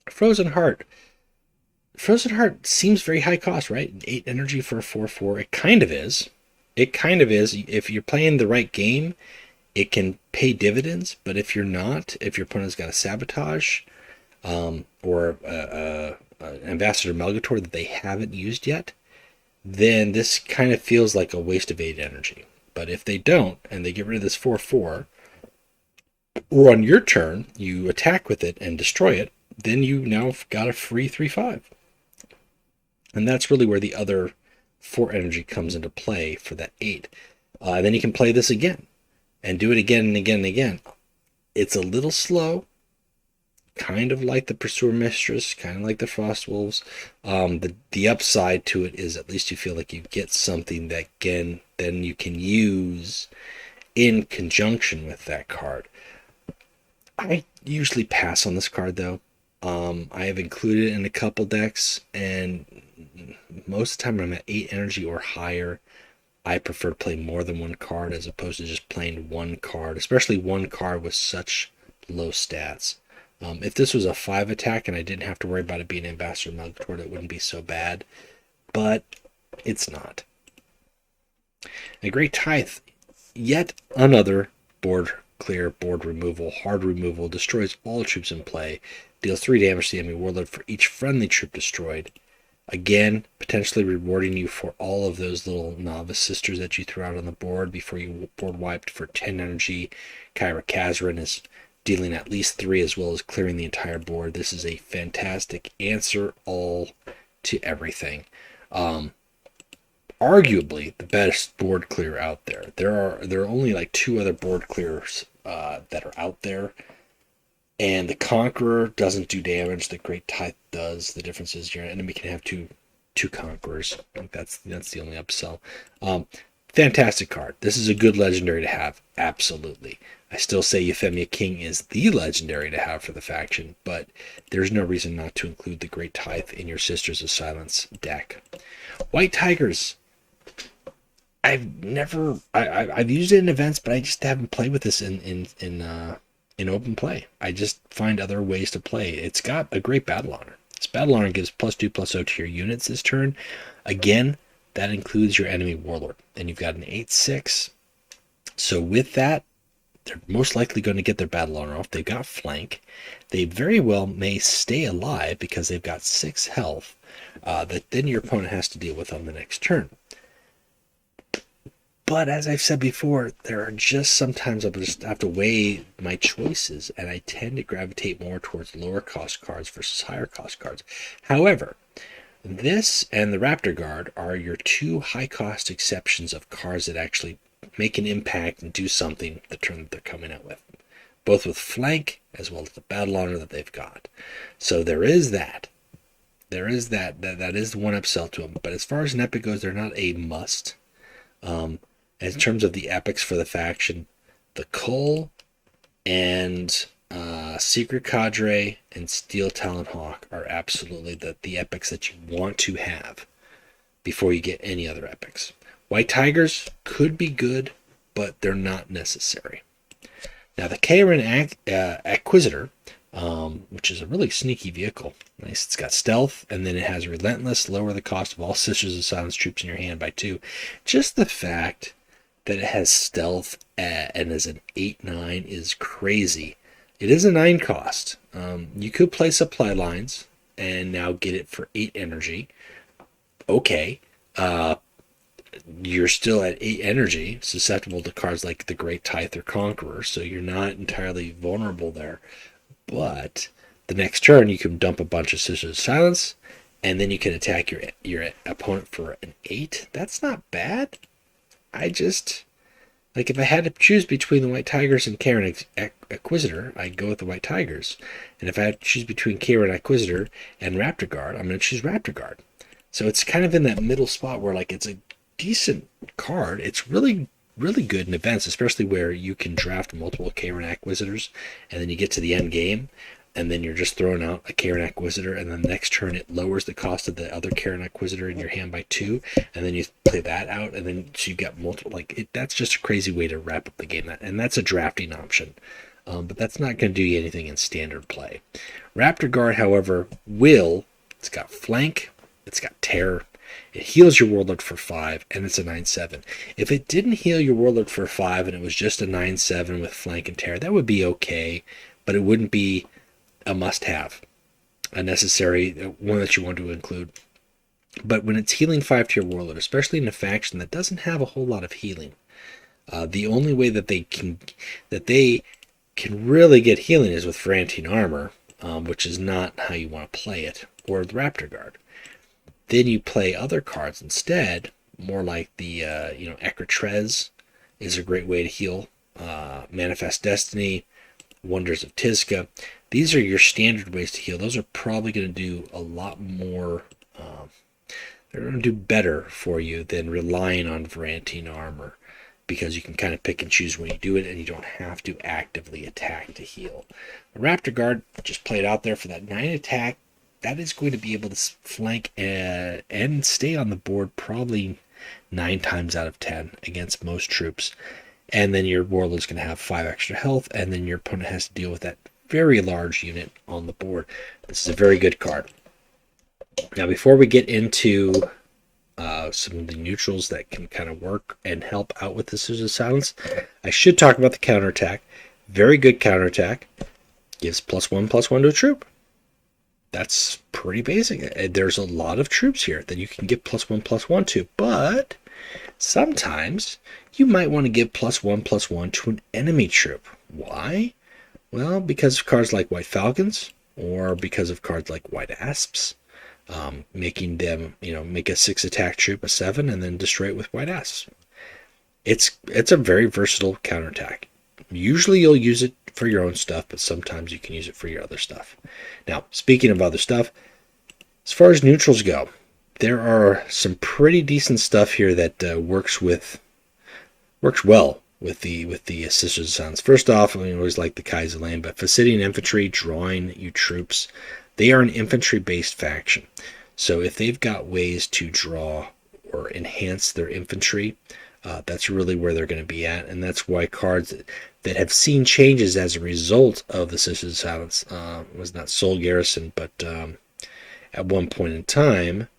Frozen Heart. Frozen Heart seems very high cost, right? 8 energy for a 4/4. It kind of is. It kind of is. If you're playing the right game, it can pay dividends, but if you're not, if your opponent's got a Sabotage, or an Ambassador Melgator that they haven't used yet, then this kind of feels like a waste of 8 energy. But if they don't, and they get rid of this 4/4, or on your turn, you attack with it and destroy it, then you now got a free 3/5. And that's really where the other 4 energy comes into play for that 8. Then you can play this again, and do it again and again and again. It's a little slow, kind of like the Prosecuted Mistress, kind of like the Frost Wolves. The upside to it is at least you feel like you get something that then you can use in conjunction with that card. I usually pass on this card though. I have included it in a couple decks, and most of the time when I'm at 8 energy or higher, I prefer to play more than one card as opposed to just playing one card, especially one card with such low stats. If this was a 5 attack and I didn't have to worry about it being Ambassador Melgator, it wouldn't be so bad. But it's not. A Great Tithe, yet another board clear, board removal, hard removal, destroys all troops in play, deals 3 damage to the enemy warlord for each friendly troop destroyed. Again, potentially rewarding you for all of those little novice sisters that you threw out on the board before you board wiped for 10 energy. Kyra Kazrin is dealing at least 3 as well as clearing the entire board. This is a fantastic answer all to everything. Arguably the best board clear out there. There are only like 2 other board clears that are out there, and the Conqueror doesn't do damage. The Great Tithe does. The difference is your enemy can have two Conquerors. I think that's the only upsell. Fantastic card. This is a good legendary to have. Absolutely. I still say Euphemia King is the legendary to have for the faction, but there's no reason not to include the Great Tithe in your Sisters of Silence deck. White Tigers. I've used it in events, but I just haven't played with this in open play. I just find other ways to play. It's got a great battle honor. This battle honor gives +2/+0 to your units this turn. Again, that includes your enemy warlord, and you've got an 8/6. So with that, they're most likely going to get their battle honor off. They've got flank. They very well may stay alive because they've got 6 health that then your opponent has to deal with on the next turn. But as I've said before, there are just sometimes I just have to weigh my choices, and I tend to gravitate more towards lower cost cards versus higher cost cards. However, this and the Raptor Guard are your 2 high cost exceptions of cards that actually make an impact and do something the turn that they're coming out with, both with flank as well as the battle honor that they've got. So there is that. There is that is one upsell to them. But as far as an epic goes, they're not a must. In terms of the epics for the faction, the Cull and Secret Cadre and Steel Talon Hawk are absolutely the epics that you want to have before you get any other epics. White Tigers could be good, but they're not necessary. Now the Karen Acquisitor, which is a really sneaky vehicle. Nice. It's got stealth, and then it has relentless, lower the cost of all Sisters of Silence troops in your hand by 2. Just the fact that it has stealth and is an 8/9 is crazy. It is a 9 cost. You could play supply lines and now get it for 8 energy. Okay. You're still at 8 energy, susceptible to cards like the Great Tithe or Conqueror, so you're not entirely vulnerable there. But the next turn, you can dump a bunch of Sisters of Silence, and then you can attack your opponent for an 8. That's not bad. If I had to choose between the White Tigers and Karen Acquisitor, I'd go with the White Tigers. And if I had to choose between Karen Acquisitor and Raptor Guard, I'm going to choose Raptor Guard. So it's kind of in that middle spot where it's a decent card. It's really, really good in events, especially where you can draft multiple Karen Acquisitors, and then you get to the end game, and then you're just throwing out a Karen Acquisitor, and then the next turn it lowers the cost of the other Karen Acquisitor in your hand by 2, and then you play that out, and then so you got multiple. That's just a crazy way to wrap up the game, and that's a drafting option. But that's not going to do you anything in standard play. Raptor Guard, however, it's got flank, it's got terror, it heals your Warlord for 5, and it's a 9/7. If it didn't heal your Warlord for 5 and it was just a 9/7 with flank and terror, that would be okay, but it wouldn't be a must-have, a necessary one that you want to include. But when it's healing 5 to your Warlord, especially in a faction that doesn't have a whole lot of healing, the only way that they can really get healing is with Ferrantine Armor, which is not how you want to play it, or the Raptor Guard. Then you play other cards instead, more like the Ecratrez is a great way to heal, Manifest Destiny, Wonders of Tizca. These are your standard ways to heal. Those are probably going to do a lot more, they're going to do better for you than relying on Ferrantine Armor, because you can kind of pick and choose when you do it, and you don't have to actively attack to heal. The Raptor Guard, just play it out there for that 9 attack. That is going to be able to flank and stay on the board probably 9 times out of 10 against most troops. And then your Warlord's going to have 5 extra health, and then your opponent has to deal with that very large unit on the board. This is a very good card. Now, before we get into some of the neutrals that can kind of work and help out with the Sisters of Silence, I should talk about the counterattack. Very good counterattack. Gives +1/+1 to a troop. That's pretty basic. There's a lot of troops here that you can give +1/+1 to, but sometimes you might want to give +1/+1 to an enemy troop. Why? Well, because of cards like White Falcons, or because of cards like White Asps, making them, make a 6 attack troop a 7 and then destroy it with White Asps. It's a very versatile counterattack. Usually you'll use it for your own stuff, but sometimes you can use it for your other stuff. Now, speaking of other stuff, as far as neutrals go, there are some pretty decent stuff here that works well with the Sisters of Silence. First off, I always like the Kaiser Lane, but Fastidian Infantry drawing you troops, they are an infantry-based faction. So if they've got ways to draw or enhance their infantry, that's really where they're going to be at, and that's why cards that have seen changes as a result of the Sisters of Silence was not Soul Garrison, but at one point in time,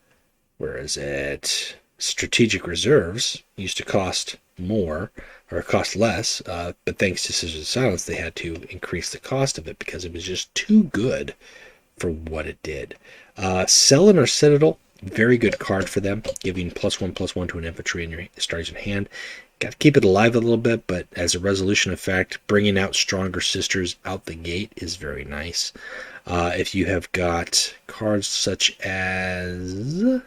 whereas at Strategic Reserves used to cost more or cost less, but thanks to Sisters of Silence, they had to increase the cost of it because it was just too good for what it did. Selen or Citadel, very good card for them, giving +1/+1 to an infantry in your starting in hand. Got to keep it alive a little bit, but as a resolution effect, bringing out stronger sisters out the gate is very nice. If you have got cards such as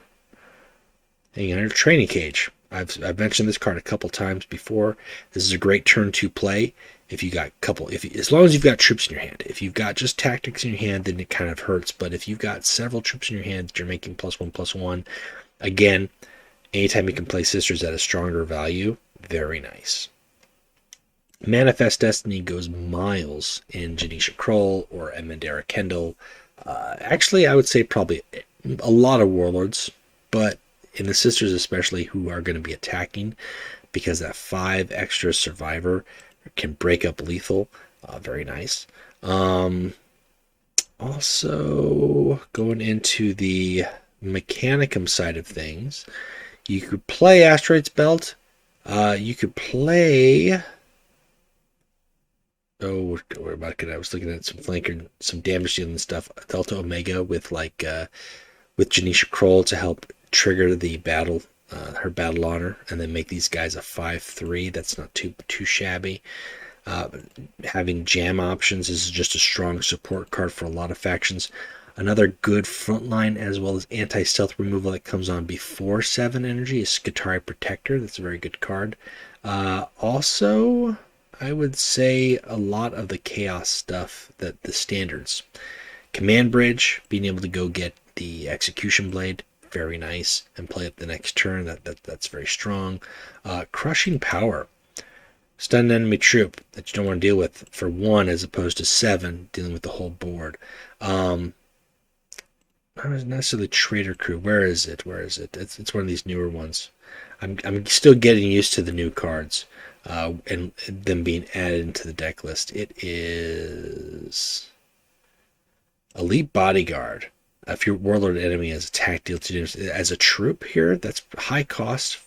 Training Cage, I've mentioned this card a couple times before. This is a great turn 2 play. If you got as long as you've got troops in your hand. If you've got just tactics in your hand, then it kind of hurts. But if you've got several troops in your hand that you're making +1/+1, again, anytime you can play Sisters at a stronger value, very nice. Manifest Destiny goes miles in Janisha Crawl or Amandara Kendall. Actually, I would say probably a lot of Warlords, but in the Sisters especially, who are going to be attacking, because that 5 extra Survivor can break up lethal. Very nice. Also, going into the Mechanicum side of things, you could play Asteroid's Belt. You could play... Oh, what about it? I was looking at some flanker, some damage dealing stuff. Delta Omega with with Janisha Crawl to help trigger the battle, her battle honor, and then make these guys a 5/3. That's not too shabby. Having jam options is just a strong support card for a lot of factions. Another good frontline as well as anti-stealth removal that comes on before 7 energy is Skitarii Protector. That's a very good card. Also, I would say a lot of the chaos stuff, that the standards. Command Bridge, being able to go get the Execution Blade, very nice, and play it the next turn. That's very strong. Crushing Power. Stun an enemy troop that you don't want to deal with for 1 as opposed to 7, dealing with the whole board. Not necessarily Traitor Crew. Where is it? It's one of these newer ones. I'm still getting used to the new cards and them being added into the deck list. It is Elite Bodyguard. If your Warlord enemy has attack, deal 2 damage as a troop here, that's high cost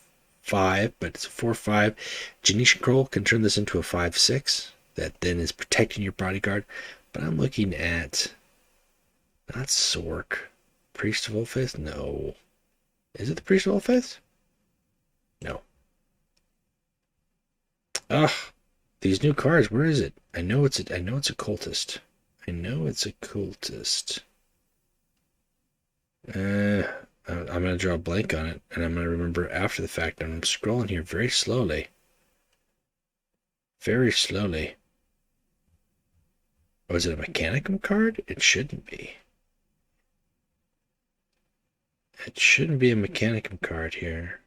5, but it's a 4/5. Janisha Crawl can turn this into a 5/6 that then is protecting your Bodyguard. But I'm looking at not Sork. Priest of Old Faith? No. Is it the Priest of Old Faith? No. Ugh. These new cards, where is it? I know it's a cultist. I'm going to draw a blank on it, and I'm going to remember after the fact. I'm scrolling here very slowly. Very slowly. Oh, is it a Mechanicum card? It shouldn't be. It shouldn't be a Mechanicum card here.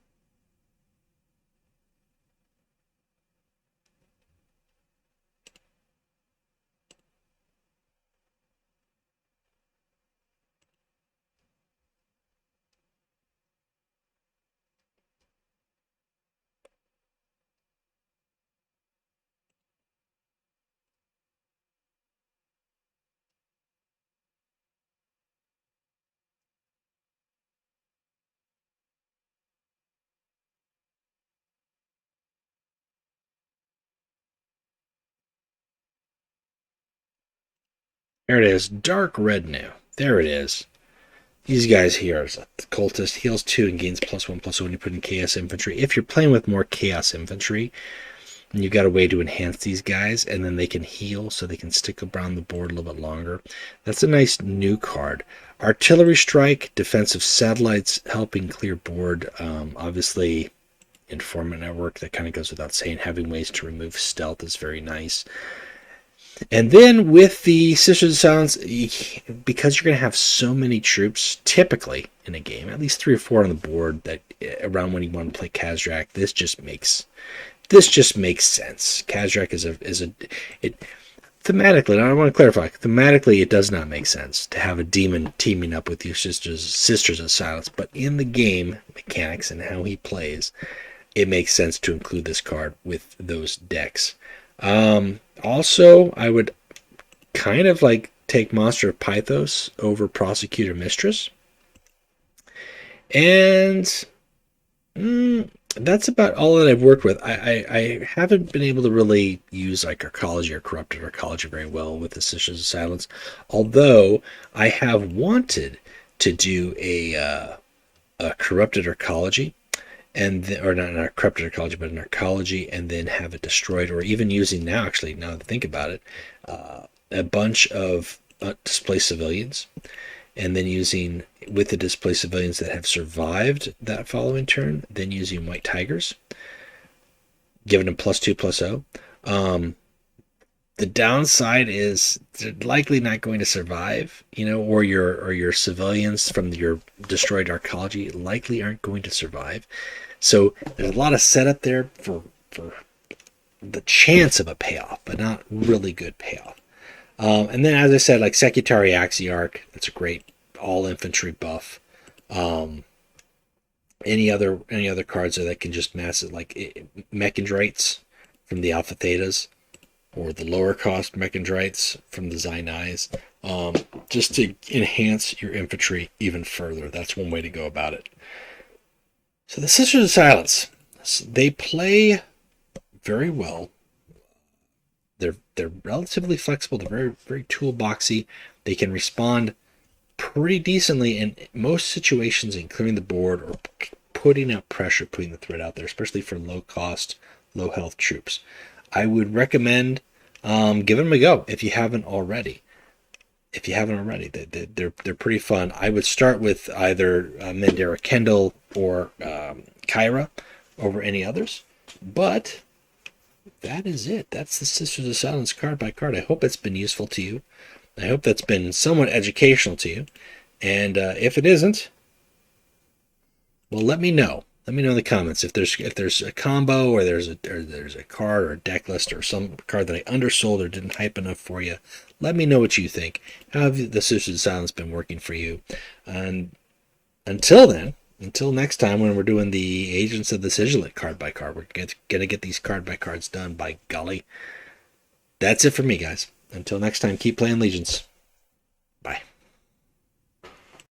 There it is. Dark Red now. There it is. These guys here is a cultist. Heals 2 and gains +1/+1 when you put in Chaos Infantry. If you're playing with more Chaos Infantry, and you've got a way to enhance these guys, and then they can heal so they can stick around the board a little bit longer. That's a nice new card. Artillery Strike, Defensive Satellites, helping clear board. Obviously, Informant Network, that kind of goes without saying. Having ways to remove stealth is very nice. And then with the Sisters of Silence, because you're going to have so many troops, typically in a game, at least 3 or 4 on the board, that around when you want to play Khazrak, this just makes sense. Khazrak thematically, and I want to clarify, thematically it does not make sense to have a demon teaming up with your Sisters of Silence, but in the game mechanics and how he plays, it makes sense to include this card with those decks. Also, I would kind of take Monster of Pythos over Prosecuted Mistress. And that's about all that I've worked with. I haven't been able to really use Arcology or Corrupted Arcology very well with the Sisters of Silence, although I have wanted to do a Corrupted Arcology, or not an Corrupted Arcology, but an Arcology, and then have it destroyed, or even using now that I think about it, a bunch of displaced civilians, and then using with the displaced civilians that have survived that following turn, then using white tigers, giving them +2/+0. The downside is they're likely not going to survive, or your civilians from your destroyed arcology likely aren't going to survive. So there's a lot of setup there for the chance of a payoff, but not really good payoff. And then, as I said, like Secretary Axiarch, that's a great all infantry buff. Any other cards that can just mass it, like Mechindrites from the Alpha Thetas, or the lower cost Mechindrites from the Xynais, just to enhance your infantry even further. That's one way to go about it. So the Sisters of Silence, they play very well. They're relatively flexible. They're very, very toolboxy. They can respond pretty decently in most situations in clearing the board or putting out pressure, putting the threat out there, especially for low cost, low health troops. I would recommend giving them a go if you haven't already. They're pretty fun. I would start with either Amandara Kendall or Kyra over any others. But that is it. That's the Sisters of Silence card by card. I hope it's been useful to you. I hope that's been somewhat educational to you. And if it isn't, well, let me know. Let me know in the comments if there's a combo or there's a card or a deck list or some card that I undersold or didn't hype enough for you. Let me know what you think. How have the Sisters of Silence been working for you? And until next time when we're doing the Agents of the Sigilant card by card, we're gonna get these card by cards done, by golly. That's it for me, guys. Until next time, keep playing Legions.